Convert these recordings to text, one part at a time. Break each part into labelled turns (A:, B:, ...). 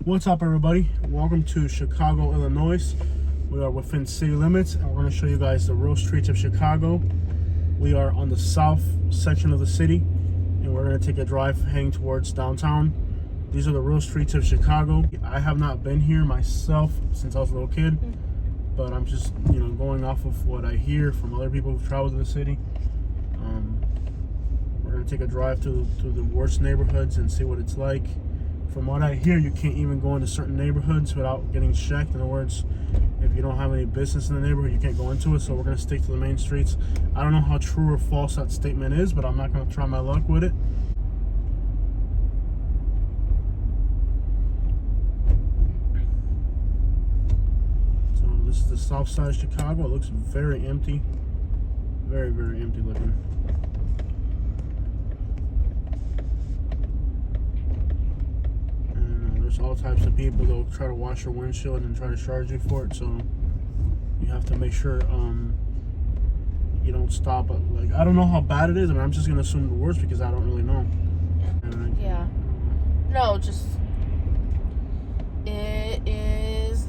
A: What's up, everybody? Welcome to Chicago, Illinois. We are within city limits, and we're going to show you guys the real streets of Chicago. We are on the south section of the city, and we're going to take a drive heading towards downtown. These are the real streets of Chicago. I have not been here myself since I was a little kid, but I'm just, going off of what I hear from other people who've traveled to the city. We're going to take a drive to the worst neighborhoods and see what it's like. From what I hear, you can't even go into certain neighborhoods without getting checked. In other words, if you don't have any business in the neighborhood, you can't go into it. So we're going to stick to the main streets. I don't know how true or false that statement is, but I'm not going to try my luck with it. So this is the south side of Chicago. It looks very empty. Very, very empty looking. There's all types of people that'll try to wash your windshield and try to charge you for it, so you have to make sure you don't stop. I don't know how bad it is. I mean, I'm just gonna assume the worst because I don't really know.
B: Yeah. No, just it is.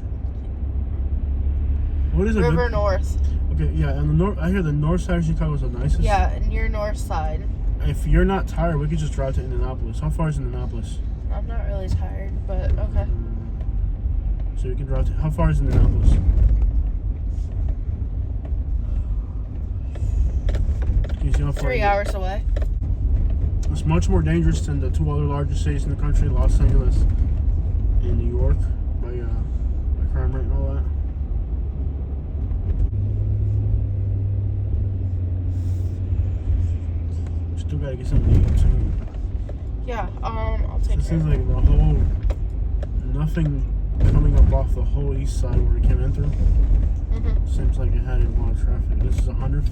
A: What is it?
B: River North.
A: Okay, yeah, and the north. I hear the north side of Chicago is the nicest.
B: Yeah, near North Side.
A: If you're not tired, we could just drive to Indianapolis. How far is Indianapolis?
B: I'm not really tired, but okay.
A: So you can drive to. How far is Indianapolis? Can you see how far?
B: 3 hours away.
A: It's much more dangerous than the two other largest cities in the country, Los Angeles and New York, by crime rate and all that. Still gotta get something to eat too.
B: Yeah, I'll take
A: It
B: care
A: seems
B: of
A: like
B: it.
A: the whole, nothing coming up off the whole east side where we came in through. Seems like it had a lot of traffic. This is 100th.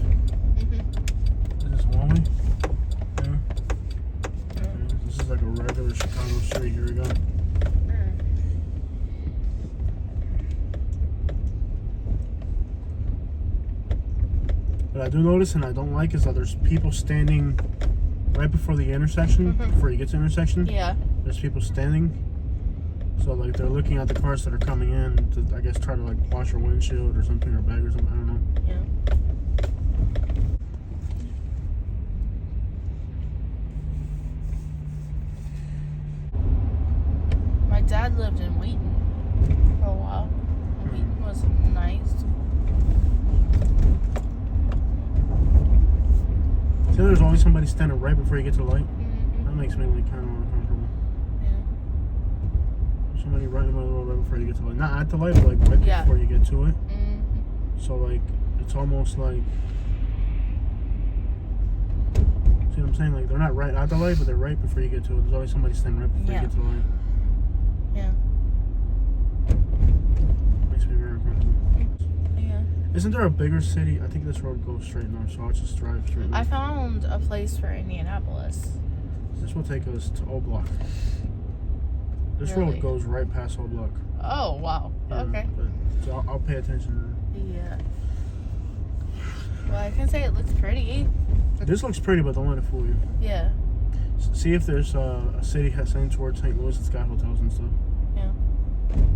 A: Is this one way? Yeah. Okay. This is like a regular Chicago street. Here we go. What I do notice and I don't like is that there's people standing right before the intersection, before you get to the intersection.
B: Yeah.
A: There's people standing. So like they're looking at the cars that are coming in to, I guess, try to like wash your windshield or something, or bag or something. I don't know.
B: Yeah. My dad lived in Wheaton for a while. Wheaton was nice.
A: See, there's always somebody standing right before you get to the light. That makes me like kind of uncomfortable.
B: Yeah.
A: Somebody right in the middle of the road right before you get to the light. Not at the light, but like right before you get to it. So like it's almost like, see what I'm saying? Like they're not right at the light, but they're right before you get to it. There's always somebody standing right before you get to the light.
B: Yeah.
A: Makes me very uncomfortable.
B: Yeah.
A: Isn't there a bigger city? I think this road goes straight north, so I'll just drive straight north.
B: I found a place for Indianapolis.
A: This will take us to O Block. This
B: Really?
A: road goes right past O Block.
B: Oh, wow.
A: Yeah,
B: Okay.
A: So I'll pay attention to
B: Yeah. Well, I can say it looks pretty.
A: that. This looks pretty, but don't let it fool you.
B: Yeah.
A: See if there's a city heading towards St. Louis that's got hotels and stuff.
B: Yeah.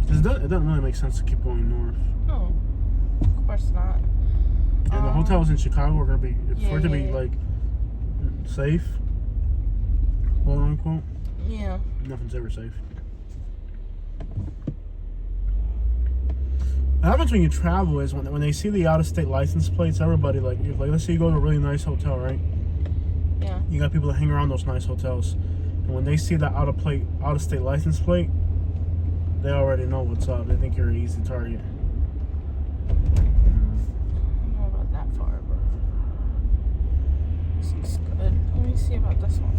A: Because it doesn't really make sense to keep going north.
B: No. Of course not.
A: And the hotels in Chicago are going to be, for it to be
B: yeah.
A: like safe, quote unquote.
B: Yeah.
A: Nothing's ever safe. What happens when you travel is when they see the out-of-state license plates, everybody like let's say you go to a really nice hotel, right?
B: Yeah.
A: You got people that hang around those nice hotels, and when they see that out-of-state license plate, they already know what's up. They think you're an easy target.
B: I don't know about that far, but this looks good. Let me see about this one.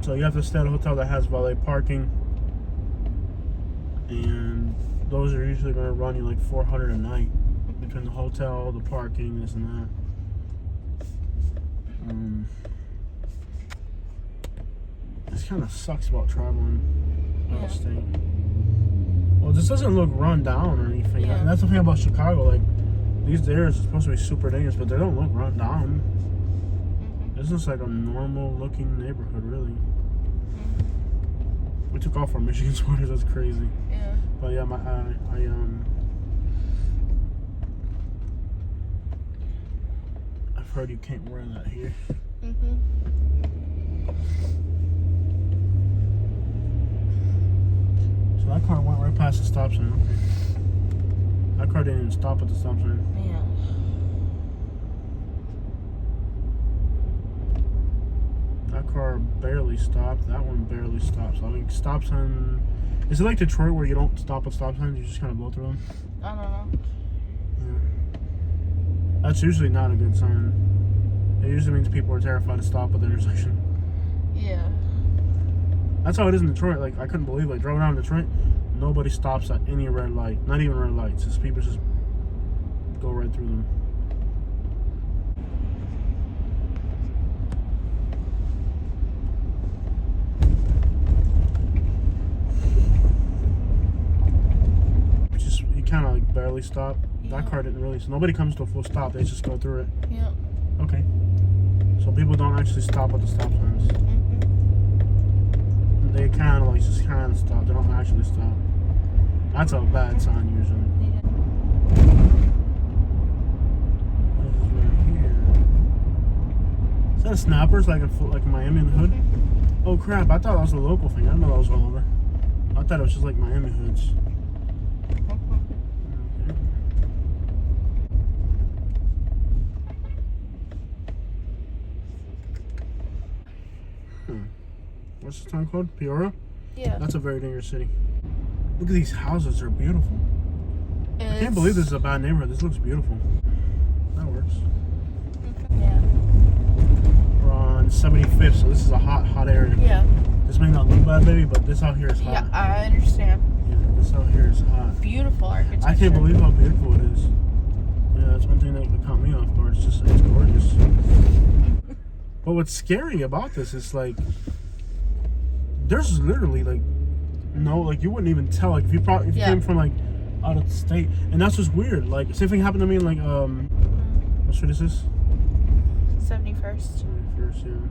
A: So you have to stay at a hotel that has valet parking, and those are usually going to run you like $400 a night between the hotel, the parking, this and that. This kind of sucks about traveling out of state. Well, this doesn't look run down or anything.
B: Yeah.
A: And that's the thing about Chicago. Like, these areas are supposed to be super dangerous, but they don't look run down. This is like a normal looking neighborhood, really. We took off our Michigan sweaters. That's crazy.
B: Yeah.
A: But yeah, I've heard you can't wear that here. So that car went right past the stop sign. Okay. That car didn't even stop at the stop sign.
B: Yeah.
A: That car barely stopped. That one barely stopped. So I mean, stop sign. Is it like Detroit where you don't stop at stop signs? You just kind of blow through them?
B: I don't know.
A: Yeah. That's usually not a good sign. It usually means people are terrified to stop at the intersection.
B: Yeah.
A: That's how it is in Detroit. Like, I couldn't believe, like, driving around Detroit, nobody stops at any red light. Not even red lights. Just people just go right through them. You kind of, like, barely stop.
B: Yeah.
A: That car didn't really. So nobody comes to a full stop. They just go through it.
B: Yeah.
A: Okay. So people don't actually stop at the stop signs. They kind of, like, just kind of stop. They don't actually stop. That's a bad sign usually.
B: Yeah.
A: This is right here. Is that a Snappers, like Miami in the hood? Oh crap! I thought that was a local thing. I didn't know that was all over. I thought it was just like Miami hoods. What's this town called? Peoria?
B: Yeah.
A: That's a very dangerous city. Look at these houses. They're beautiful. I can't believe this is a bad neighborhood. This looks beautiful. That works.
B: Yeah.
A: We're on 75th, so this is a hot area.
B: Yeah.
A: This may not look bad, baby, but this out here is hot.
B: Yeah, I understand.
A: Yeah, this out here is hot.
B: Beautiful architecture.
A: I can't believe how beautiful it is. Yeah, that's one thing that caught me off guard. It's gorgeous. But what's scary about this is, like, there's literally, like, no, like, you wouldn't even tell, like, if you came from, like, out of the state. And that's just weird. Like, same thing happened to me in, like, what street is this?
B: 71st.
A: 71st, yeah.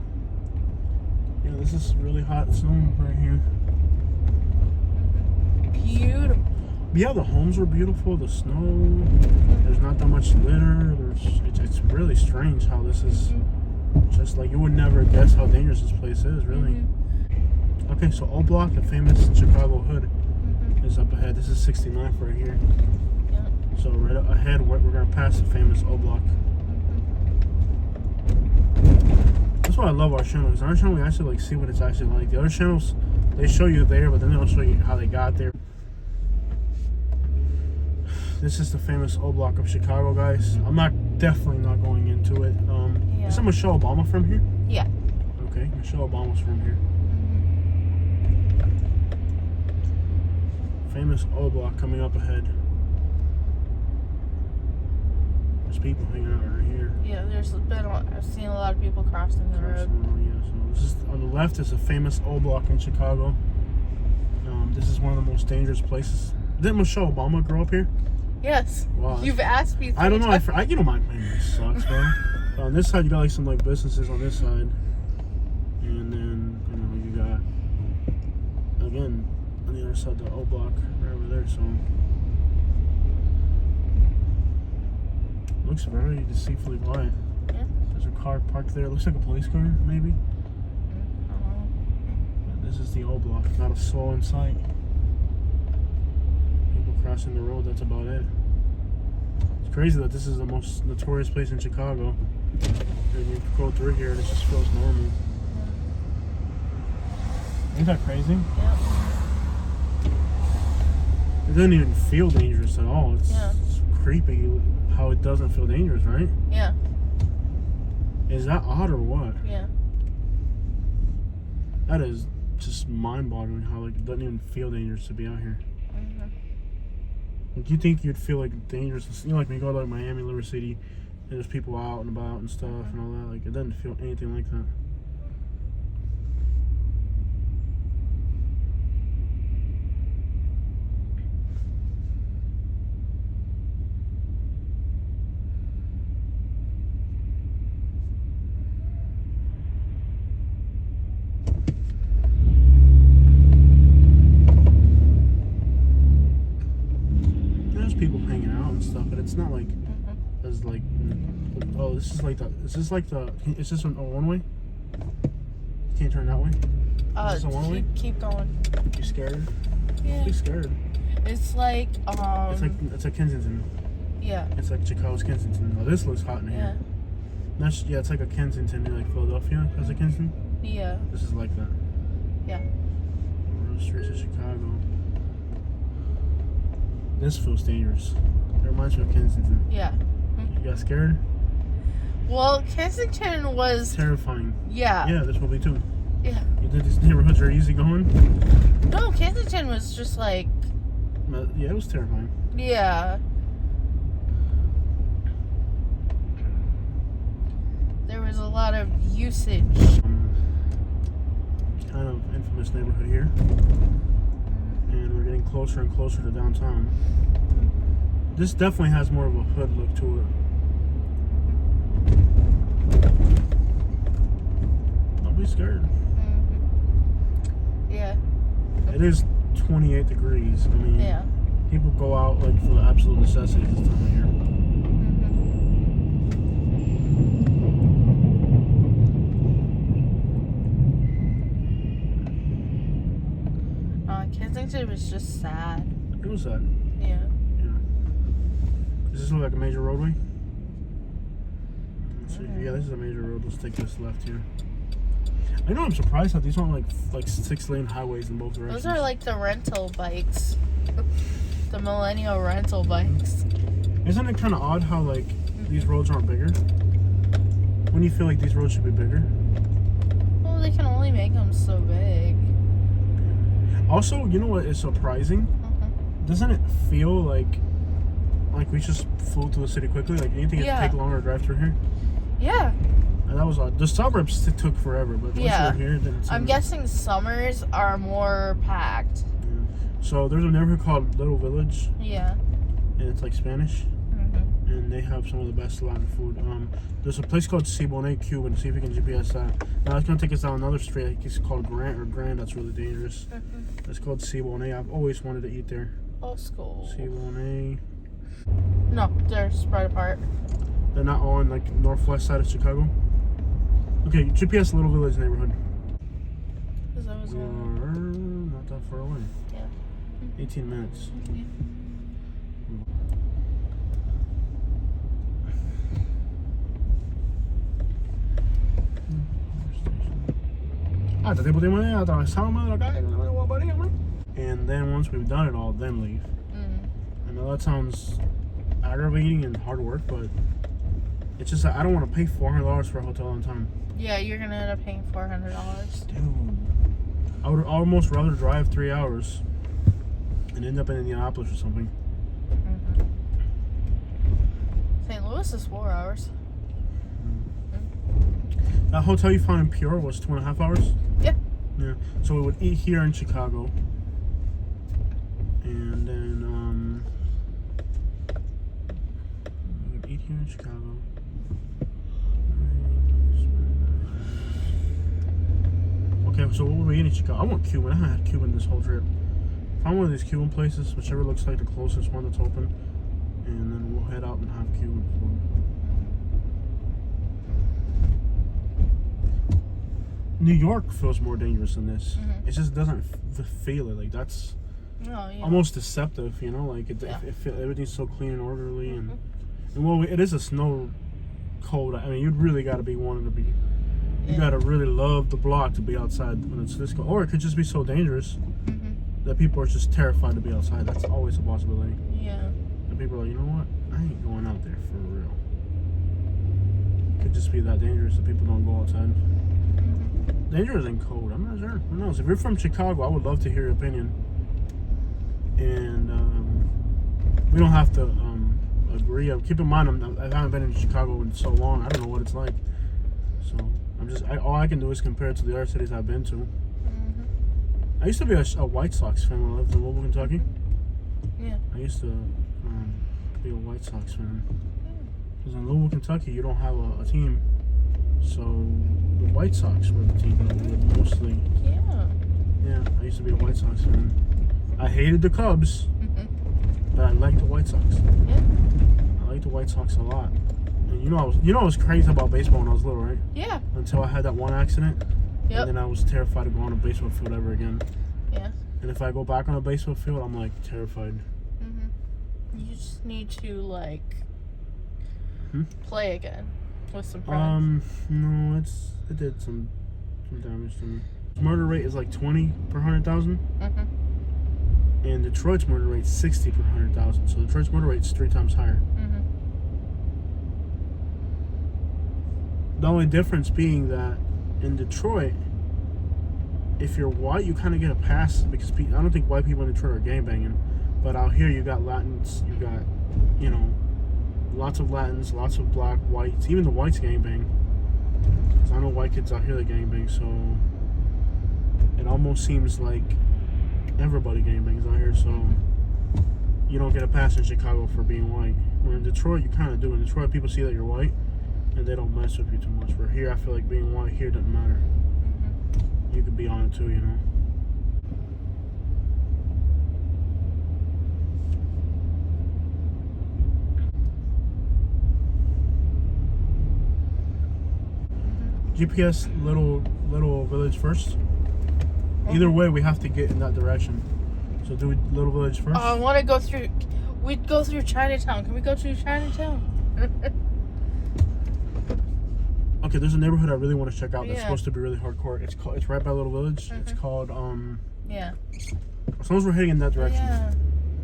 A: Yeah, this is really hot snow right here.
B: Beautiful.
A: Yeah, the homes are beautiful. The snow, there's not that much litter. It's really strange how this is just, like, you would never guess how dangerous this place is, really. Okay, so O Block, the famous Chicago hood, is up ahead. This is 69th right here.
B: Yeah.
A: So right up ahead, we're going to pass the famous O Block. That's why I love our channel, because our channel, we actually, like, see what it's actually like. The other channels, they show you there, but then they don't show you how they got there. This is the famous O Block of Chicago, guys. I'm definitely not going into it. Is that Michelle Obama from here?
B: Yeah.
A: Okay, Michelle Obama's from here. Famous O Block coming up ahead. There's people hanging out right here.
B: Yeah, I've seen a lot of people crossing the road.
A: Yeah, so this is on the left is a famous O Block in Chicago. This is one of the most dangerous places. Didn't Michelle Obama grow up here?
B: Yes.
A: Wow.
B: You've asked me.
A: I don't know.
B: Times.
A: You know my memory sucks, bro. On this side, you got like some like businesses on this side, and then you got again on the other side the O Block right over there. So looks very deceitfully quiet.
B: Yeah.
A: There's a car parked there. It looks like a police car, maybe. This is the O Block. Not a soul in sight. People crossing the road. That's about it. It's crazy that this is the most notorious place in Chicago. And you go through here and it just feels normal. Ain't that crazy?
B: Yeah.
A: It doesn't even feel dangerous at all. It's creepy how it doesn't feel dangerous, right?
B: Yeah.
A: Is that odd or what?
B: Yeah.
A: That is just mind-boggling how like it doesn't even feel dangerous to be out here. Like, you think you'd feel like dangerous, like when you go to like Miami, Liberty City, and there's people out and about and stuff and all that. Like, it doesn't feel anything like that. It's not like as like. Oh, this is like the. Is this like the? Is this a one way? You can't turn that way. Is this a one way?
B: Keep going.
A: You scared?
B: Yeah.
A: Be scared.
B: It's like
A: It's like Kensington.
B: Yeah.
A: It's like Chicago's Kensington. Oh, this looks hot in here. Yeah. It's like a Kensington, like Philadelphia has a Kensington.
B: Yeah.
A: This is like that.
B: Yeah.
A: Road streets of Chicago. This feels dangerous. It reminds me of Kensington.
B: Yeah.
A: You got scared?
B: Well, Kensington was
A: terrifying.
B: Yeah.
A: Yeah, this will be too.
B: Yeah.
A: You think these neighborhoods are easy going?
B: No, Kensington was just like.
A: Yeah, it was terrifying.
B: Yeah. There was a lot of usage.
A: Kind of infamous neighborhood here. And we're getting closer and closer to downtown. This definitely has more of a hood look to it. Don't be scared.
B: Yeah.
A: It is 28 degrees. I mean,
B: yeah.
A: People go out like for the absolute necessities this time of year.
B: Kensington was just sad.
A: It was sad.
B: Yeah.
A: Does this look like a major roadway? Let's see. Yeah, this is a major road. Let's take this left here. I know I'm surprised how these aren't like 6-lane highways in both directions.
B: Those are like the rental bikes. The millennial rental bikes.
A: Isn't it kind of odd how like these roads aren't bigger? When you feel like these roads should be bigger?
B: Well, they can only make them so big.
A: Also, you know what is surprising? Doesn't it feel like we just flew to the city quickly? Like anything it'd take longer to drive through here?
B: Yeah.
A: And that was odd. The suburbs took forever, but once you're here, then it's
B: I'm guessing summers are more packed.
A: Yeah. So there's a neighborhood called Little Village.
B: Yeah.
A: And it's like Spanish. And they have some of the best Latin food. There's a place called Siboney Cuban. See if you can GPS that. Now it's gonna take us down another street. I think it's called Grand. That's really dangerous. It's called Siboney. I've always wanted to eat there.
B: Old school.
A: Siboney.
B: No, they're spread apart.
A: They're not on like northwest side of Chicago. Okay, GPS Little Village neighborhood.
B: Because I was
A: We are not that far away.
B: Yeah.
A: 18 minutes.
B: Yeah.
A: And then once we've done it all, then leave. I know that sounds aggravating and hard work, but it's just that I don't want to pay $400 for a hotel on time.
B: Yeah, you're gonna end up paying $400.
A: Dude, I would almost rather drive 3 hours and end up in Indianapolis or something.
B: St. Louis is 4 hours.
A: That hotel you found in Peoria was 2.5 hours?
B: Yeah.
A: Yeah. So we would eat here in Chicago. And then, we would eat here in Chicago. Okay, so what would we eat in Chicago? I want Cuban. I haven't had Cuban this whole trip. Find one of these Cuban places, whichever looks like the closest one that's open. And then we'll head out and have Cuban food. New York feels more dangerous than this. It just doesn't feel it. Like that's almost deceptive, you know. Like everything's so clean and orderly, and well, it is a snow cold. I mean, you'd really got to be wanting to be. You got to really love the block to be outside when it's this cold, or it could just be so dangerous that people are just terrified to be outside. That's always a possibility.
B: Yeah.
A: And people are like, you know what? I ain't going out there for real. It could just be that dangerous that people don't go outside. Dangerous and cold. I'm not sure. Who knows? If you're from Chicago, I would love to hear your opinion. And we don't have to agree. Keep in mind, I haven't been in Chicago in so long. I don't know what it's like. So all I can do is compare it to the other cities I've been to. I used to be a White Sox fan when I lived in Louisville, Kentucky.
B: Yeah.
A: I used to be a White Sox fan. Because in Louisville, Kentucky, you don't have a team. So the White Sox were the team that would mostly. Yeah, I used to be a White Sox fan. I hated the Cubs, but I liked the White Sox.
B: Yeah.
A: I the White Sox a lot. And you know I was crazy about baseball when I was little, right?
B: Yeah.
A: Until I had that one accident.
B: Yep.
A: And then I was terrified to go on a baseball field ever again.
B: Yeah.
A: And if I go back on a baseball field, I'm like terrified.
B: You just need to like play again with some friends.
A: No, it did some damage to me. Murder rate is like 20 per 100,000. And Detroit's murder rate is 60 per 100,000. So Detroit's murder rate is 3 times higher. The only difference being that in Detroit, if you're white, you kind of get a pass because I don't think white people in Detroit are gangbanging. But out here, you got Latins, you got, you know, lots of Latins, lots of black, whites. Even the whites gangbang. Because I know white kids out here that gangbang, so it almost seems like everybody gangbangs out here. So you don't get a pass in Chicago for being white. Where in Detroit, you kind of do. In Detroit, people see that you're white, and they don't mess with you too much. Where here, I feel like being white here doesn't matter. You could be on it too, you know. GPS little village first. Either way, we have to get in that direction. So do little village first.
B: I want to go through. We'd go through Chinatown. Can we go through Chinatown?
A: Okay, there's a neighborhood I really want to check out. That's supposed to be really hardcore. It's right by Little Village. It's called
B: Yeah.
A: As long as we're heading in that direction,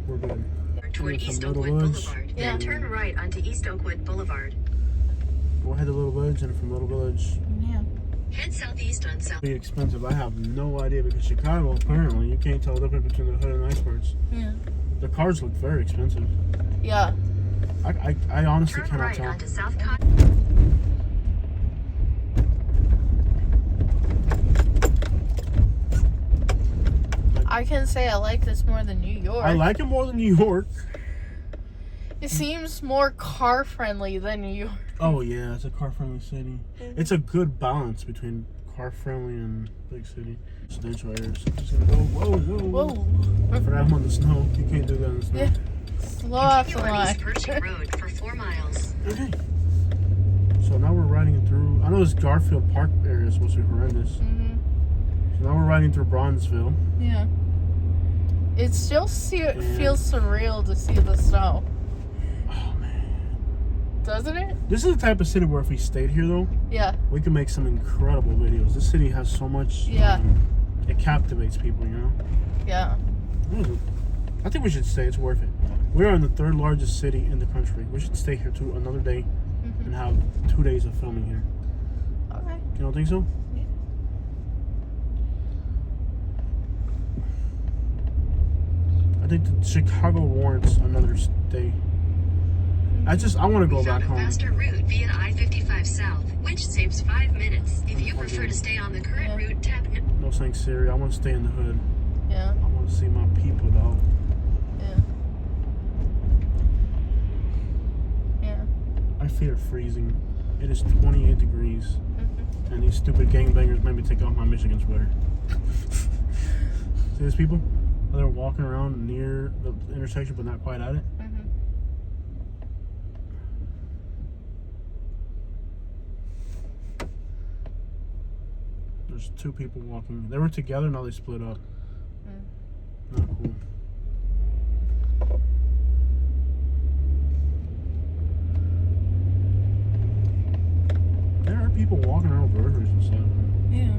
A: we're good.
C: Toward East Oakwood Boulevard.
B: Yeah.
C: Then turn right onto East Oakwood Boulevard.
A: We'll head to Little Village, and from Little Village,
C: Head southeast on South.
A: be expensive. I have no idea because Chicago, apparently, you can't tell the difference between the hood and the nice parts.
B: Yeah.
A: The cars look very expensive.
B: Yeah.
A: I honestly
C: Turn
A: cannot
C: right
A: tell.
C: onto South Cotton.
B: I can say I like this more than New York.
A: I like it more than New York.
B: It seems more car friendly than New York.
A: Oh yeah, it's a car friendly city. It's a good balance between car friendly and big city. Residential areas. I'm just gonna go. Whoa. I forgot I'm on the snow. You can't do that in the snow.
B: Yeah. Slow off the
C: Continue on
B: line.
C: East Pershing Road for 4 miles.
A: Okay. So now we're riding through. I know this Garfield Park area is supposed to be horrendous. So now we're riding through Bronzeville.
B: Yeah. It still feels surreal to see the snow.
A: Oh man.
B: Doesn't it?
A: This is the type of city where if we stayed here though,
B: Yeah.
A: we could make some incredible videos. This city has so much.
B: Yeah.
A: It captivates people, you know.
B: Yeah.
A: I think we should stay. It's worth it. We are in the 3rd largest city in the country. We should stay here too another day and have 2 days of filming here.
B: Okay.
A: You don't think so?
B: Yeah.
A: I think that Chicago warrants another stay. I want to go
C: We
A: back
C: found a
A: home.
C: faster route via I-55 South, which saves 5 minutes. If you prefer to stay on the current route, tap.
A: No thanks, Siri. I want to stay in the hood.
B: Yeah.
A: I want to see my people, dog.
B: Yeah.
A: My feet are freezing. It is 28 degrees. And these stupid gangbangers made me take off my Michigan sweater. See these people? They're walking around near the intersection, but not quite at it. There's 2 people walking. They were together, now they split up. Not cool. There are people walking around with burgers and stuff.
B: Yeah.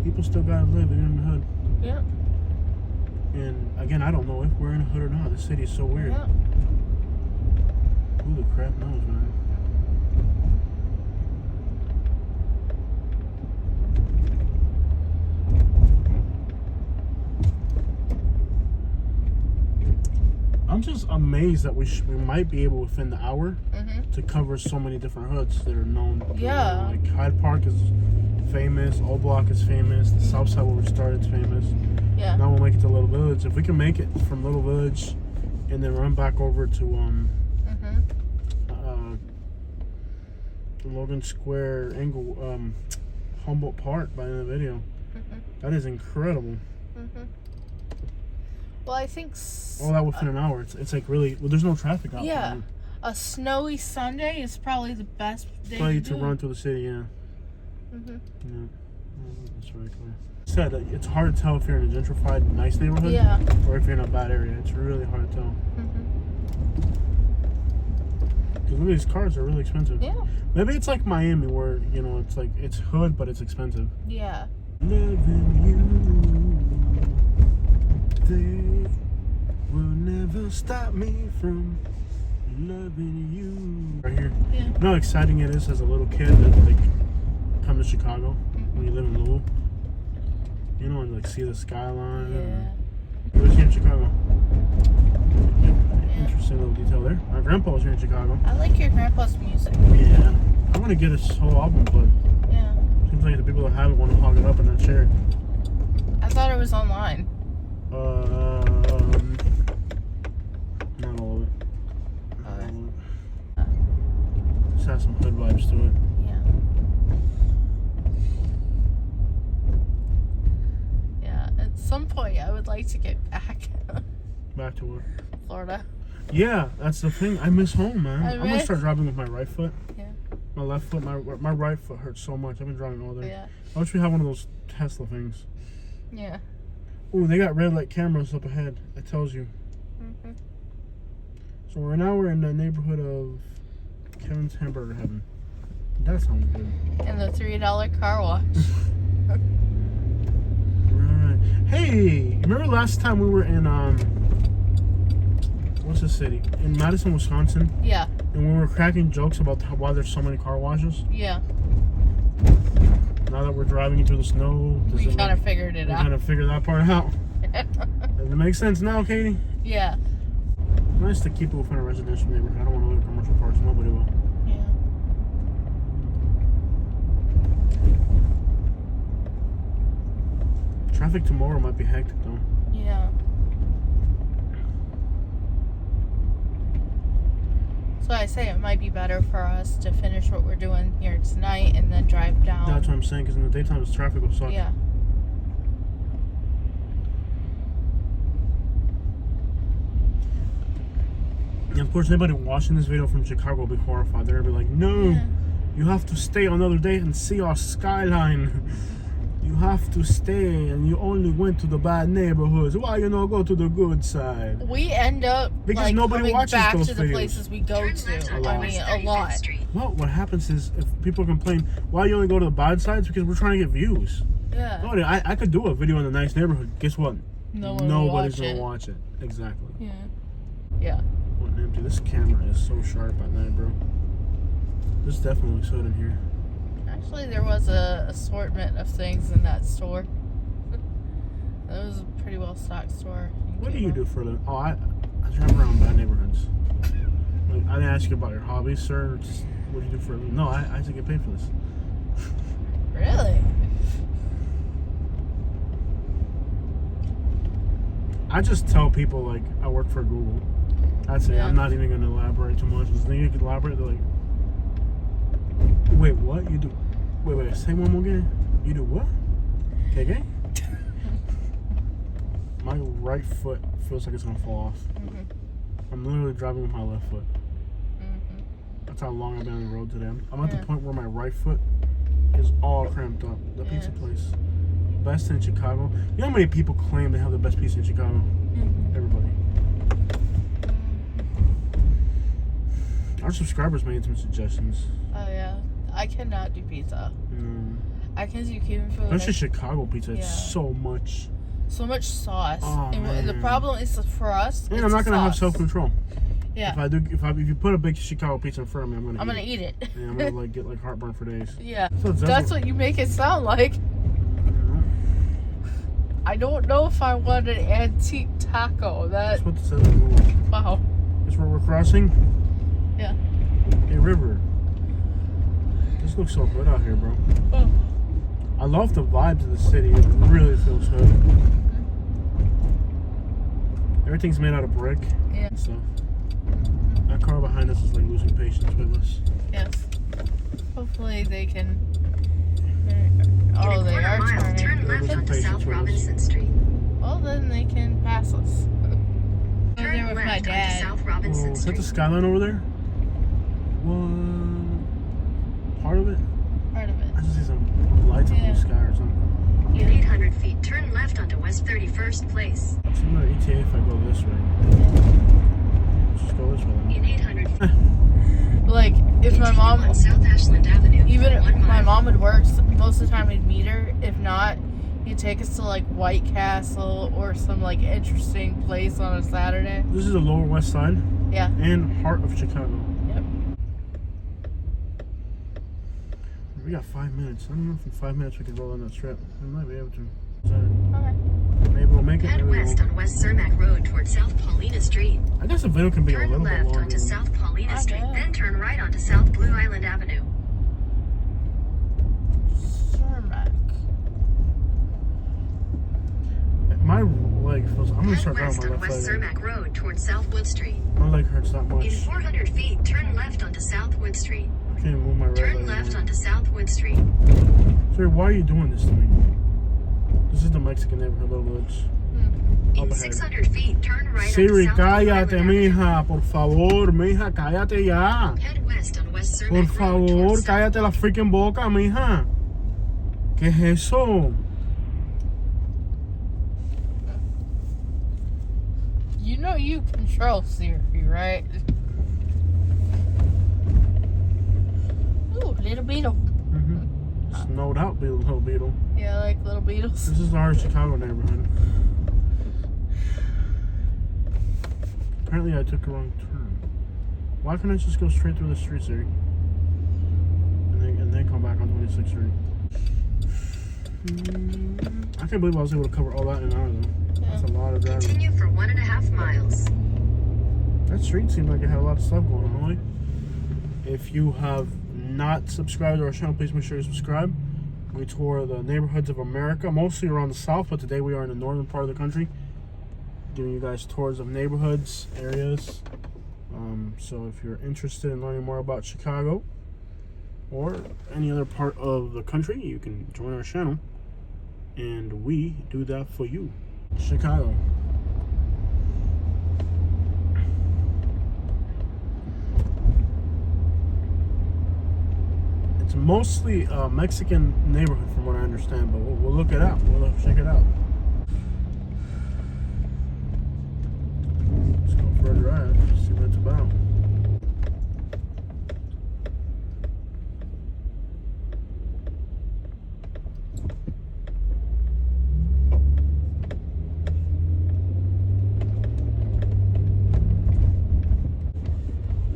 A: People still gotta live in the hood.
B: Yeah.
A: And again, I don't know if we're in a hood or not. This city is so weird.
B: Yeah.
A: Who the crap knows, man? I'm just amazed that we might be able within the hour to cover so many different hoods that are known.
B: Yeah.
A: Like Hyde Park is famous, O Block is famous, the Southside where we started is famous.
B: Yeah.
A: Now we'll make it to Little Village. If we can make it from Little Village and then run back over to Logan Square, Humboldt Park by the end of the video. That is incredible.
B: Well, I think.
A: All that within an hour. It's like really. Well, there's no traffic out
B: Yeah.
A: there.
B: A snowy Sunday is probably the best day
A: Play
B: to
A: to
B: do
A: run
B: it.
A: through the city. Yeah.
B: Mhm.
A: Yeah. That's very clear. Said it's hard to tell if you're in a gentrified, nice neighborhood,
B: Yeah.
A: or if you're in a bad area. It's really hard to tell.
B: Mhm.
A: Because look at these cars; they're really expensive.
B: Yeah.
A: Maybe it's like Miami, where it's like it's hood, but it's expensive.
B: Yeah.
A: Loving you, they will never stop me from loving you. Right here.
B: Yeah.
A: You know how exciting it is as a little kid to like come to Chicago when you live in Louisville. You know, and like see the skyline.
B: Yeah.
A: You was here in Chicago. Interesting little detail there. My grandpa was here in Chicago.
B: I like your grandpa's music.
A: Yeah. I want to get his whole album, but
B: Yeah.
A: seems like the people that have it want to hog it up and not share it.
B: I thought it was online.
A: Not all of it.
B: Okay.
A: Just has some hood vibes to it.
B: Yeah. Yeah. At some point, I would like to get back.
A: Back to what?
B: Florida.
A: Yeah, that's the thing. I miss home, man.
B: I
A: I'm gonna
B: miss-
A: start driving with my right foot.
B: Yeah.
A: My left foot, my right foot hurts so much. I've been driving all day.
B: Yeah.
A: I wish we had one of those Tesla things.
B: Yeah.
A: Ooh, they got red light cameras up ahead. It tells you.
B: Mhm.
A: So right now we're in the neighborhood of Kevin's Hamburger Heaven. That sounds good.
B: And the $3 car wash.
A: Right. Hey, remember last time we were in what's the city? In Madison, Wisconsin,
B: Yeah.
A: and we were cracking jokes about why there's so many car washes.
B: Yeah.
A: Now that we're driving through the snow,
B: We kind of figured it
A: we
B: out.
A: kind of figured that part out. Does it make sense now, Katie?
B: Yeah.
A: Nice to keep it within a residential neighborhood. I don't want to live in commercial parks. Nobody will.
B: Yeah.
A: Traffic tomorrow might be hectic though.
B: Yeah. So I say it might be better for us to finish what we're doing here tonight and then drive down.
A: That's what I'm saying. Because in the daytime, this traffic will suck.
B: Yeah.
A: And of course, anybody watching this video from Chicago will be horrified. They're gonna be like, "No,
B: Yeah.
A: you have to stay another day and see our skyline. You have to stay, and you only went to the bad neighborhoods. Why you not go to the good side?"
B: We end up
A: Because
B: like
A: nobody
B: coming
A: watches
B: back
A: those
B: to the
A: videos.
B: places we go
C: Turn
B: to.
C: left on
A: lot.
B: I mean, a
C: 35th
B: lot.
C: Street.
A: Well, what happens is if people complain, "Why you only go to the bad sides?" Because we're trying to get views.
B: Yeah.
A: Oh, I could do a video in a nice neighborhood. Guess what?
B: No one will
A: Nobody's
B: watch
A: gonna
B: it.
A: watch it. Exactly.
B: Yeah. Yeah.
A: What an empty. This camera is so sharp at night, bro. This definitely looks good in here.
B: Actually, there was a assortment of things in that store. That was a pretty well stocked store.
A: What do you do for a living? Oh, I drive around bad neighborhoods. Like, I didn't ask you about your hobbies, sir. Just, what do you do for a living? No, I have to get paid for this.
B: Really?
A: I just tell people, like, I work for Google. That's it.
B: Yeah.
A: I'm not even going to elaborate too much. Because then you can elaborate, they're like, wait, what? You do? Wait, say one more again. You do what? Okay. My right foot feels like it's going to fall off.
B: Mhm.
A: I'm literally driving with my left foot.
B: Mhm.
A: That's how long I've been on the road today. I'm at
B: Yeah.
A: the point where my right foot is all cramped up. The pizza
B: Yeah.
A: place. Best in Chicago. You know how many people claim they have the best pizza in Chicago?
B: Mhm.
A: Everybody. Our subscribers made some suggestions.
B: Oh yeah. I cannot do pizza. I can do Cuban food.
A: That's just Chicago pizza. It's
B: Yeah.
A: so much.
B: So much sauce.
A: Oh,
B: and the
A: man.
B: problem is for us.
A: And
B: it's
A: I'm not
B: the
A: gonna have
B: sauce.
A: self-control.
B: Yeah.
A: If you put a big Chicago pizza in front of me, I'm
B: I'm
A: gonna
B: gonna eat it.
A: And I'm gonna like get like heartburn for days.
B: Yeah.
A: So it's
B: That's what you make it sound like. I don't know if I want an antique taco. That
A: That's what it says on Google.
B: wow.
A: That's where we're crossing
B: Yeah.
A: a river. This looks so good out here, bro.
B: Oh.
A: I love the vibes of the city. It really feels good. Everything's made out of brick
B: Yeah.
A: and stuff. That car behind us is like losing patience with us.
B: Yes. Hopefully they can.
C: In
B: Oh,
C: a
B: they
C: quarter
B: are
C: mile,
B: turning.
C: turn left
A: Losing
C: onto
A: patience
C: South
A: with us.
C: Robinson Street.
B: Well, then they can pass us. there with my
C: left onto
B: dad.
C: South
A: Oh,
C: Robinson
A: is that the
C: Street.
A: skyline over there? What? Part of it?
B: Part of it.
A: I just see some lights up in
B: Yeah.
A: the sky or something.
C: In 800 feet, turn left onto West 31st Place.
A: It's another ETA if I go this way. Let's just go this way then.
C: In 800 feet,
B: Like, if my
C: continue
B: mom,
C: on South Ashland Avenue
B: even
C: for 1
B: if my
C: mile.
B: mom would work, most of the time we'd meet her. If not, he'd take us to like White Castle or some like interesting place on a Saturday.
A: This is the Lower West Side
B: Yeah.
A: and heart of Chicago.
B: Yep.
A: We got 5 minutes. I don't know if in 5 minutes we can roll on that strip. We might be able to. Is that-
B: Okay.
A: Maybe we'll make it.
C: Head
A: Maybe we
C: west
A: won't.
C: on West Cermak Road toward South Paulina Street.
A: I guess the video can be a
C: Turn
A: little bit
C: left
A: longer.
C: onto
A: than-
C: South Paulina Street,
B: Okay.
C: then turn right onto South Blue Island Avenue.
B: Cermak.
A: My leg feels. I'm gonna
C: Head
A: start
C: west
A: grabbing
C: on
A: my
C: West
A: left leg.
C: Cermak Road toward South Wood Street.
A: My leg hurts that
C: In
A: much.
C: 400 feet, turn left onto South Wood Street.
A: I can't move my right leg.
C: Turn left
A: anymore.
C: onto South Wood Street.
A: Sir, why are you doing this to me? This is the Mexican neighborhood, Little Woods. Up
C: In
A: ahead.
C: 600 feet, turn right
A: Siri,
C: onto South Blue Island
A: cállate,
C: Avenue.
A: mija, por favor, mija, cállate ya.
C: Head west on West Cermak
A: Por
C: Road
A: favor,
C: toward South
A: cállate la freaking boca, mija. ¿Qué es eso?
B: You know you control Siri, right? Ooh, little beetle.
A: Snowed out, little beetle.
B: Yeah, like little beetles.
A: This is the heart of Chicago neighborhood. Apparently, I took a wrong turn. Why can't I just go straight through the street, Siri? And then come back on 26th Street. I can't believe I was able to cover all that in an hour, though. That's a lot of driving.
C: Continue for 1.5 miles.
A: That street seemed like it had a lot of stuff going on, really. If you have not subscribed to our channel, please make sure to subscribe. We tour the neighborhoods of America, mostly around the south, but today we are in the northern part of the country, giving you guys tours of neighborhoods, areas. So if you're interested in learning more about Chicago or any other part of the country, you can join our channel, and we do that for you. Chicago. It's mostly a Mexican neighborhood from what I understand, but we'll look it up. We'll check it out. Let's go for a drive, see what it's about.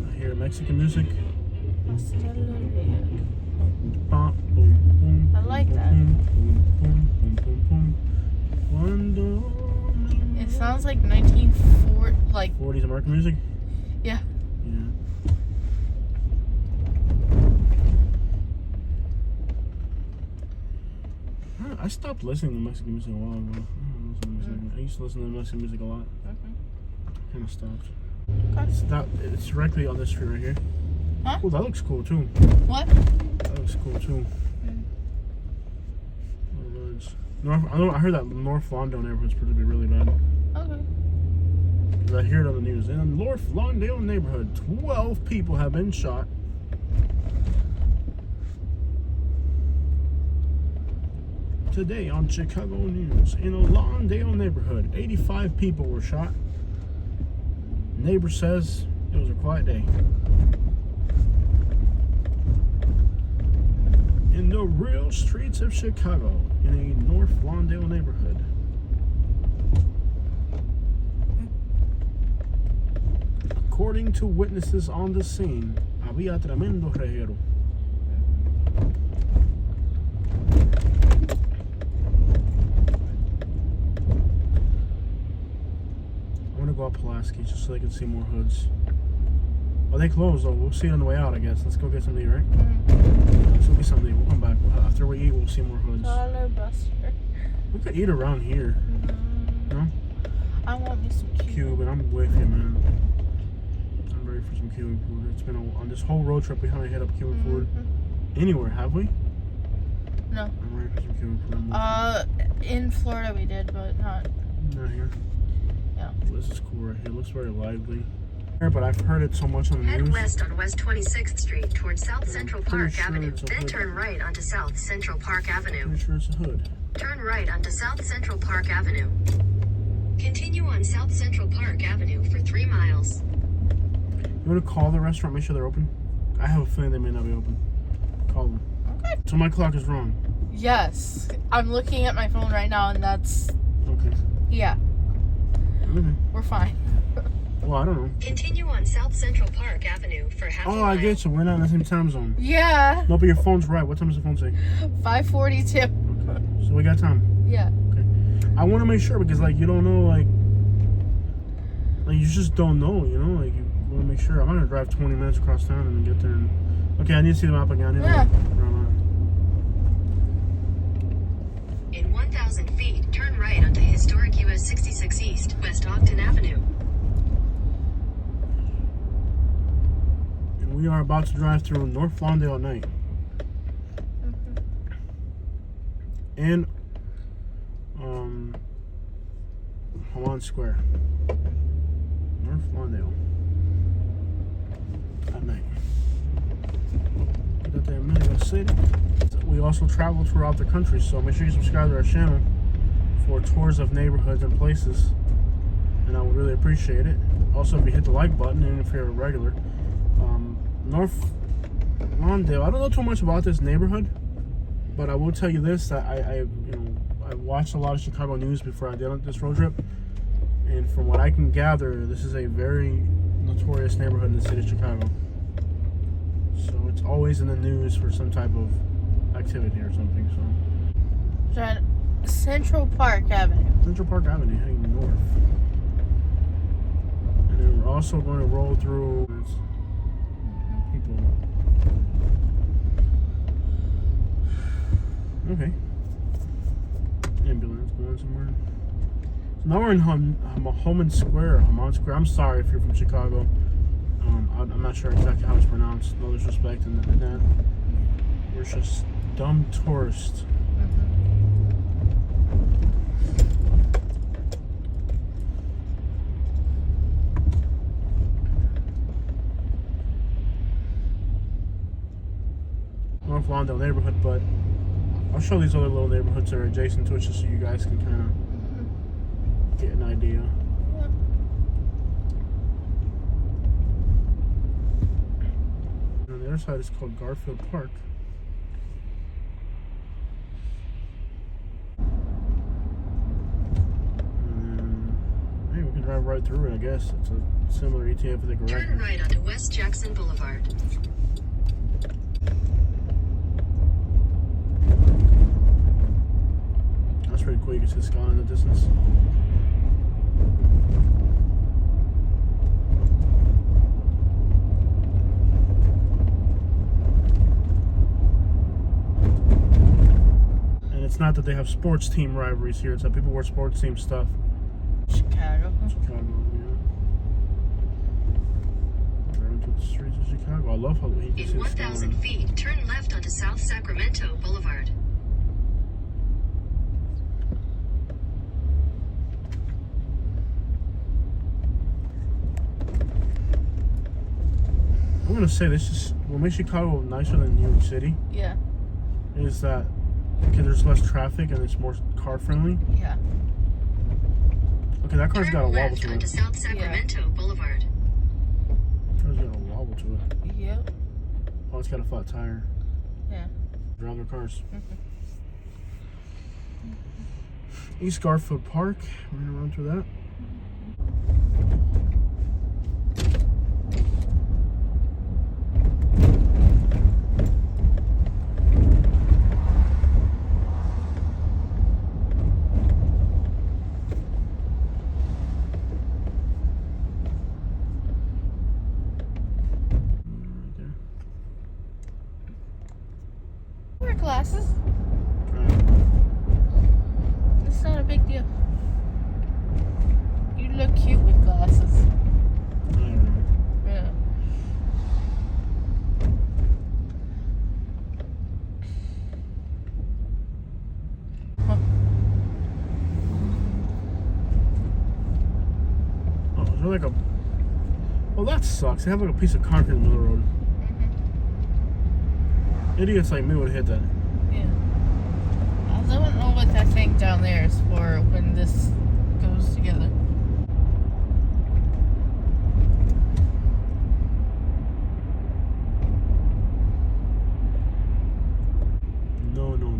A: I hear Mexican music.
B: I like that. It sounds like 1940, like
A: 40s American music?
B: yeah.
A: Yeah. I stopped listening to Mexican music a while ago. I used to listen to Mexican music a lot. Kind of stopped. It's directly on this street right here.
B: Huh?
A: Oh, that looks cool too.
B: What?
A: That looks cool too. I heard that North Lawndale neighborhood's supposed to be really bad.
B: Okay.
A: 'Cause I hear it on the news. In the North Lawndale neighborhood, 12 people have been shot. Today on Chicago News, in a Lawndale neighborhood, 85 people were shot. Neighbor says it was a quiet day. In the real streets of Chicago, in a North Lawndale neighborhood. According to witnesses on the scene, había tremendo reguero. I want to go up Pulaski just so they can see more hoods. Oh, they closed though. We'll see it on the way out, I guess. Let's go get something to eat, right? Let's go get something to eat. We'll come back. After we eat, we'll see more hoods.
B: Dollar Buster.
A: We could eat around here. No?
B: I want me some
A: Cuban. I'm with you, man. I'm ready for some Cuban food. It's been on this whole road trip we haven't hit up Cuban food anywhere, have we?
B: No.
A: I'm ready for some Cuban food.
B: In Florida we did, but not
A: Not here.
B: Yeah.
A: This is cool right here. It looks very lively. But I've heard it so much on the
C: Head
A: news.
C: west on West 26th Street towards South Central
A: pretty
C: Park
A: sure
C: Avenue.
A: it's a
C: Then
A: hood.
C: turn right onto South Central Park Avenue.
A: Pretty sure it's a hood.
C: Turn right onto South Central Park Avenue. Continue on South Central Park Avenue for 3 miles.
A: You want to call the restaurant, make sure they're open? I have a feeling they may not be open. Call them.
B: Okay.
A: So my clock is wrong.
B: Yes. I'm looking at my phone right now, and that's,
A: Okay.
B: yeah,
A: Okay.
B: we're fine.
A: Well, I don't know.
C: Continue on South Central Park Avenue for half a
A: Oh,
C: mile.
A: I get you. We're not in the same time zone.
B: Yeah.
A: No, but your phone's right. What time does the phone say?
B: 5:42.
A: Okay. So we got time.
B: Yeah.
A: I want to make sure because, like, you don't know, like you just don't know, you know? Like, you want to make sure. I'm not going to drive 20 minutes across town and then get there and... Okay, I need to see the map again. I need to
B: Yeah.
A: look where I'm
C: In 1,000 feet, turn right onto historic US 66 East, West Ogden Avenue.
A: at. And we are about to drive through North Lawndale at night. And, Haman Square. North Lawndale. At night. Get out there in Mexico City. We also travel throughout the country, so make sure you subscribe to our channel for tours of neighborhoods and places, and I would really appreciate it. Also, if you hit the like button, even if you're a regular. North Lawndale, I don't know too much about this neighborhood, but I will tell you this, that I watched a lot of Chicago news before I did this road trip, and from what I can gather, this is a very notorious neighborhood in the city of Chicago. So it's always in the news for some type of activity or something. So
B: We're at Central Park Avenue.
A: Central Park Avenue heading north, and then we're also going to roll through people. Okay, ambulance going somewhere. So now we're in Haman Square. Haman Square. I'm sorry if you're from Chicago. I'm not sure exactly how it's pronounced. No disrespect in that. We're just dumb tourists. North Lawndale neighborhood, but I'll show these other little neighborhoods that are adjacent to it just so you guys can kind of get an idea. And on the other side is called Garfield Park. Hey, we can drive right through it, I guess. It's a similar ETA if they go right.
C: Turn right onto West Jackson Boulevard.
A: That's pretty cool. You can see the sky in the distance. And it's not that they have sports team rivalries here. It's that people wear sports team stuff.
B: Chicago.
A: Chicago, yeah. Driving through the streets of Chicago. I love how you can see
C: In
A: the
C: 1,000
A: sky.
C: feet, turn left onto South Sacramento Boulevard.
A: I'm gonna say this is what makes Chicago nicer than New York City
B: Yeah.
A: is that because there's less traffic and it's more car friendly.
B: Yeah.
A: Okay, that car's
C: Turn
A: got a wobble
C: left
A: to
C: onto
A: it.
C: South Sacramento Boulevard.
A: Car's got a wobble to it.
B: Yep.
A: Oh, it's got a flat tire.
B: Yeah.
A: Drive their cars. East Garfield Park. We're gonna run through that. Right there.
B: Wear glasses.
A: Alright.
B: It's not a big deal. You look cute with glasses.
A: I don't know.
B: Yeah.
A: like a. Well, that sucks. They have like a piece of concrete in the middle of the road. Idiots like me would hit that.
B: Yeah. I don't know what that thing down there is for when this goes together.
A: No, no, no.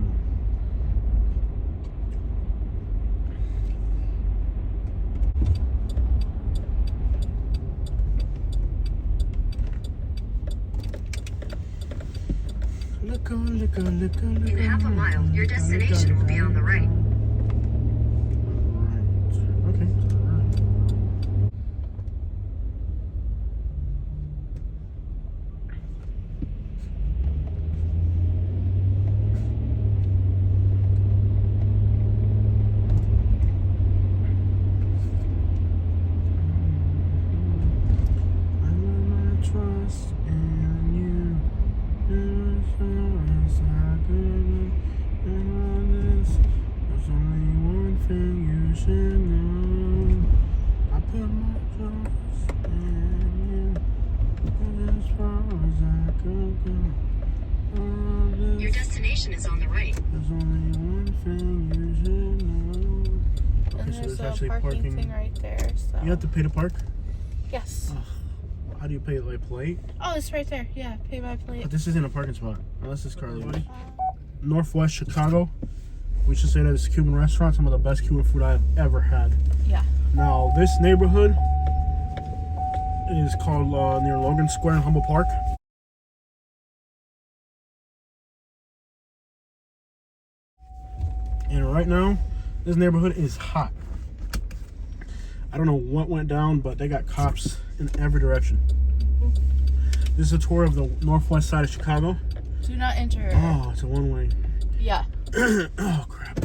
C: In half a mile, your destination will be on the right.
A: Okay. Trust in you. There's only one thing you should know. I put my trust in you. As far as I could go.
C: Your destination is on the right.
A: There's only one thing you should know.
B: And
A: Okay, so
B: there's
A: there's
B: a
A: actually
B: parking thing right there. So.
A: You have to pay to park?
B: Yes.
A: How do you pay? Like plate?
B: Oh, it's right there. Yeah, pay by plate.
A: But this isn't a parking spot. Unless it's Carly, buddy. Northwest Chicago. We should say that it's a Cuban restaurant. Some of the best Cuban food I've ever had.
B: Yeah.
A: Now, this neighborhood is called near Logan Square in Humboldt Park. And right now, this neighborhood is hot. I don't know what went down, but they got cops in every direction. This is a tour of the northwest side of Chicago.
B: Do not enter.
A: Oh, it's a one-way.
B: Yeah.
A: Oh, crap.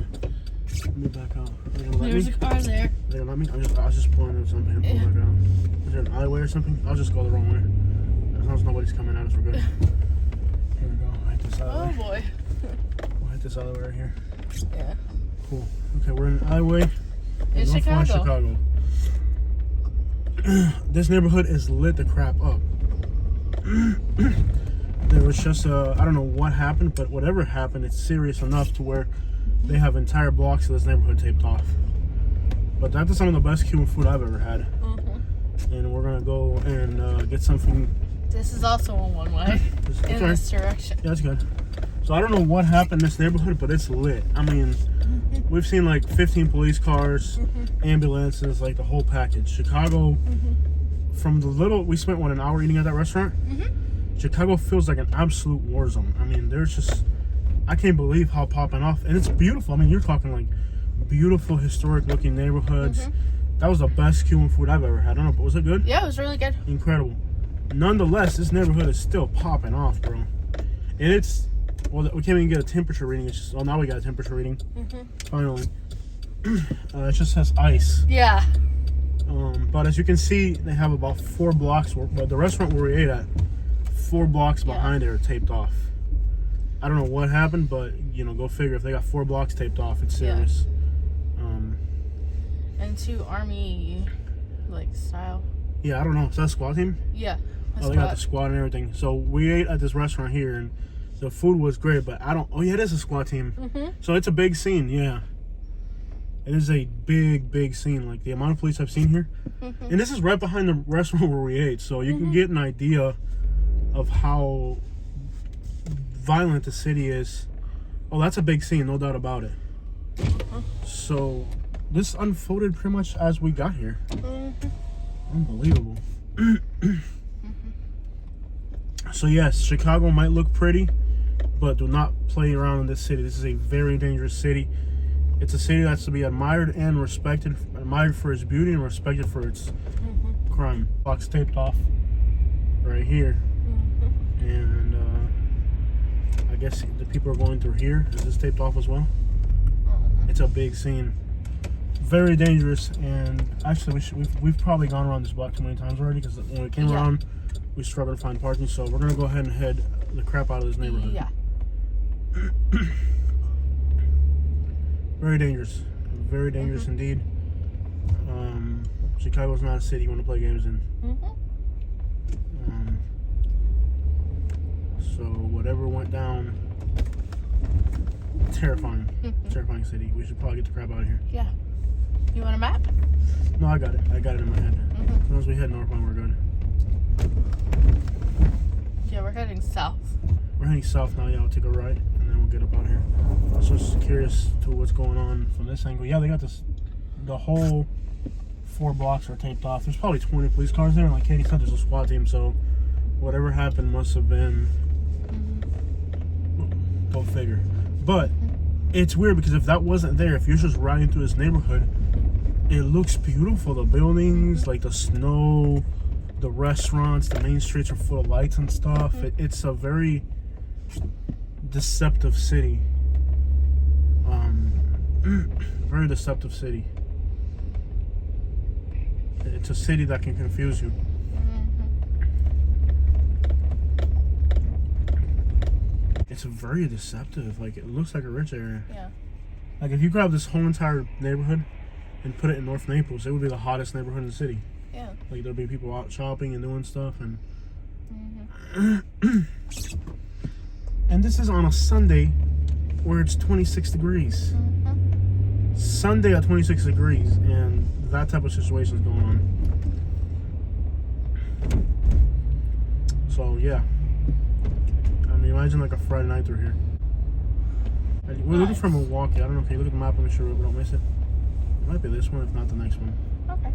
A: Let me back out. Are they gonna let
B: There's
A: me?
B: a car there.
A: Are they gonna let me? I was just pulling in something and pull back out. Is there an alleyway or something? I'll just go the wrong way. As long as nobody's coming at us, we're good. Here we go. I'll hit this
B: Oh
A: alleyway.
B: boy.
A: We'll hit this alleyway right here.
B: Yeah.
A: Cool. Okay, we're in an alleyway
B: In
A: northwest
B: Chicago.
A: This neighborhood is lit the crap up. There was just I don't know what happened, but whatever happened, it's serious enough to where they have entire blocks of this neighborhood taped off. But that is some of the best Cuban food I've ever had. And we're gonna go and get something.
B: This is also a one-way in this direction.
A: Yeah, that's good. So I don't know what happened in this neighborhood, but it's lit. I mean, we've seen like 15 police cars, ambulances, like the whole package. Chicago, from the little, we spent, what, an hour eating at that restaurant? Chicago feels like an absolute war zone. I mean, there's just, I can't believe how popping off. And it's beautiful. I mean, you're talking like beautiful, historic looking neighborhoods. That was the best Cuban food I've ever had. I don't know, but was it good?
B: Yeah, it was really good.
A: Incredible. Nonetheless, this neighborhood is still popping off, bro. And it's, well, we can't even get a temperature reading. It's just, well, now we got a temperature reading. Finally. It just has ice.
B: Yeah.
A: But as you can see, they have about 4 blocks, but the restaurant where we ate at, 4 blocks behind it are taped off. I don't know what happened, but, you know, go figure. If they got 4 blocks taped off, it's serious.
B: And 2 army, like, style.
A: Yeah, I don't know. Is that a squad team?
B: Yeah.
A: Oh, they got the squad and everything. So we ate at this restaurant here, and the food was great, but I don't. Oh yeah, it is a squad team. So it's a big scene. Yeah, it is a big scene. Like the amount of police I've seen here, and this is right behind the restaurant where we ate, so you can get an idea of how violent the city is. Oh, that's a big scene, no doubt about it. So this unfolded pretty much as we got here. Unbelievable. So yes, Chicago might look pretty, but do not play around in this city. This is a very dangerous city. It's a city that's to be admired and respected, admired for its beauty and respected for its crime. Box taped off right here, and I guess the people are going through here. Is this taped off as well? It's a big scene, very dangerous, and actually we've probably gone around this block too many times already, because when we came around, we struggled to find parking. So we're gonna go ahead and head the crap out of this neighborhood.
B: Yeah.
A: Very dangerous indeed. Chicago's not a city you want to play games in. So whatever went down, terrifying. Terrifying city. We should probably get the crap out of here.
B: Yeah. You want a map?
A: No, I got it. I got it in my head. As long as we head northbound, we're good.
B: Yeah, we're heading south.
A: We're heading south now. Yeah, I'll take a right, and then we'll get up out of here. I was just curious to what's going on from this angle. Yeah, they got this. The whole 4 blocks are taped off. There's probably 20 police cars there. And like Katie said, there's a SWAT team. So whatever happened must have been. Go figure. But it's weird because if that wasn't there, if you're just riding through this neighborhood, it looks beautiful. The buildings, like the snow, the restaurants, the main streets are full of lights and stuff. It's a very deceptive city. Very deceptive city. It's a city that can confuse you. It's very deceptive. Like, it looks like a rich area.
B: Yeah.
A: Like, if you grab this whole entire neighborhood and put it in North Naples, it would be the hottest neighborhood in the city.
B: Yeah.
A: Like, there'll be people out shopping and doing stuff. And and this is on a Sunday where it's 26 degrees. Sunday at 26 degrees, and that type of situation is going on. So, yeah. I mean, imagine like a Friday night through here. We're looking for Milwaukee. I don't know. Can you look at the map and make sure we don't miss it? It might be this one, if not the next one.
B: Okay.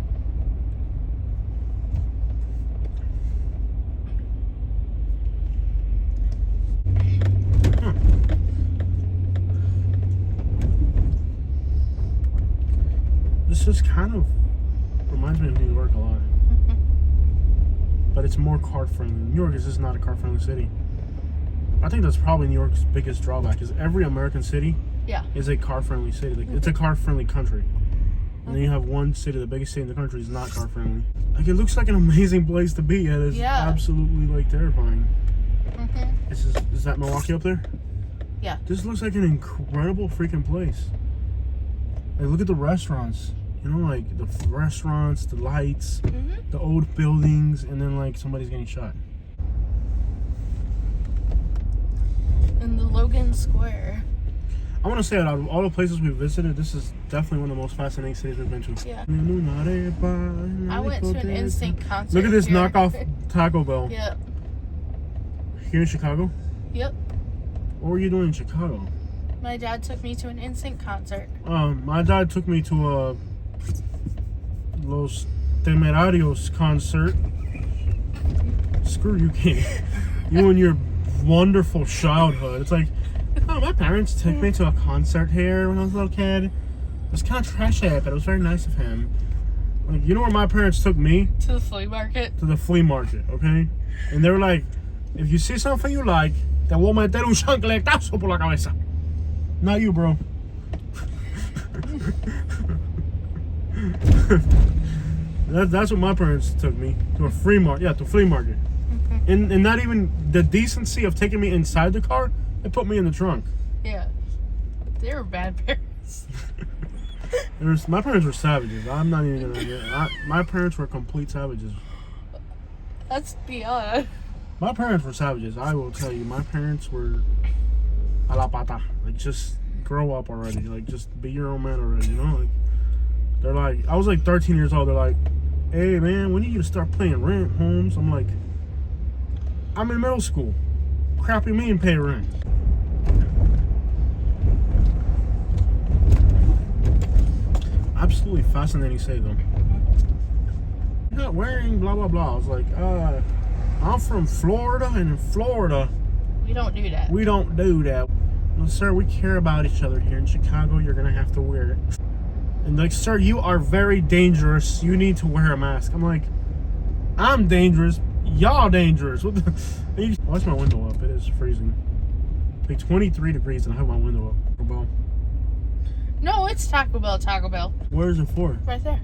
A: This just kind of reminds me of New York a lot. But it's more car friendly. New York is just not a car friendly city. I think that's probably New York's biggest drawback is every American city is a car friendly city. Like, it's a car friendly country. And then you have one city, the biggest city in the country, is not car friendly. Like, it looks like an amazing place to be at. It's absolutely like terrifying. Is that Milwaukee up there?
B: Yeah.
A: This looks like an incredible freaking place. Like, look at the restaurants. You know, like the restaurants, the lights, the old buildings, and then like somebody's getting shot.
B: In the Logan Square.
A: I want to say out of all the places we've visited, this is definitely one of the most fascinating cities we've been to.
B: Yeah. I went to an Instinct concert.
A: Look at this
B: here.
A: knockoff Taco Bell.
B: Yep.
A: Here in Chicago?
B: Yep.
A: What were you doing in Chicago?
B: My dad took me to an Instinct concert.
A: My dad took me to a Los Temerarios concert. Screw you, Katie. You and your wonderful childhood. It's like, oh, my parents took me to a concert here when I was a little kid. It was kind of trashy, but it was very nice of him. Like, you know where my parents took me?
B: To the flea market.
A: To the flea market, okay? And they were like, if you see something you like, te voy a meter un chancletazo por la cabeza. Not you, bro. That's what my parents took me to a flea market. Yeah, to a flea market. And not even the decency of taking me inside the car. They put me in the trunk.
B: Yeah, they were bad parents.
A: My parents were savages. I'm not even gonna. My parents were complete savages.
B: Let's be honest.
A: My parents were savages. I will tell you, my parents were a la pata. Like, just grow up already. Like, just be your own man already. You know, like, they're like, I was like 13 years old. They're like, hey man, we need you to start paying rent, Holmes. I'm like, I'm in middle school. Crap you mean pay rent? Absolutely fascinating say though. You're not wearing blah blah blah. I was like, I'm from Florida, and in Florida
B: we don't do that.
A: We don't do that. Well, sir, we care about each other here in Chicago. You're gonna have to wear it. And like, sir, you are very dangerous. You need to wear a mask. I'm like, I'm dangerous. Y'all dangerous. What the? Watch my window up. It is freezing. Like 23 degrees, and I have my window up. Taco Bell.
B: No, it's Taco Bell. Taco Bell.
A: Where is it for?
B: Right there.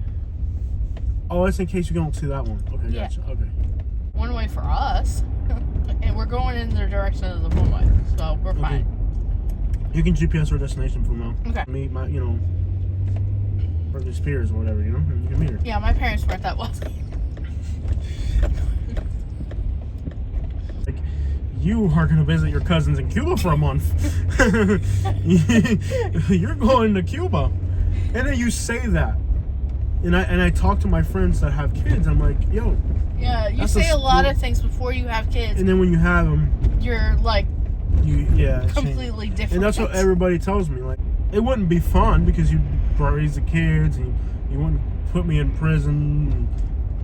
A: Oh, it's in case you don't see that one. Okay,
B: Yeah.
A: gotcha. Okay.
B: One way for us, and we're going in the direction of the one way, so we're fine.
A: You can GPS our destination from now.
B: Okay.
A: Me, Britney Spears or whatever, you know, and you can meet her.
B: Yeah, my parents weren't that wealthy.
A: Like, you are going to visit your cousins in Cuba for a month. You're going to Cuba. And then you say that. And I talk to my friends that have kids. I'm like, yo.
B: Yeah, you
A: that's
B: say a lot
A: sport.
B: of things before you have kids.
A: And then when you have them,
B: You're like
A: it's
B: completely different.
A: And that's what everybody tells me. Like, it wouldn't be fun because you'd raise the kids and you wouldn't put me in prison. And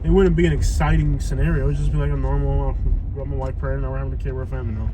A: it wouldn't be an exciting scenario. It would just be like a normal, I'm my wife pregnant, now we're having a kid, we're a family now.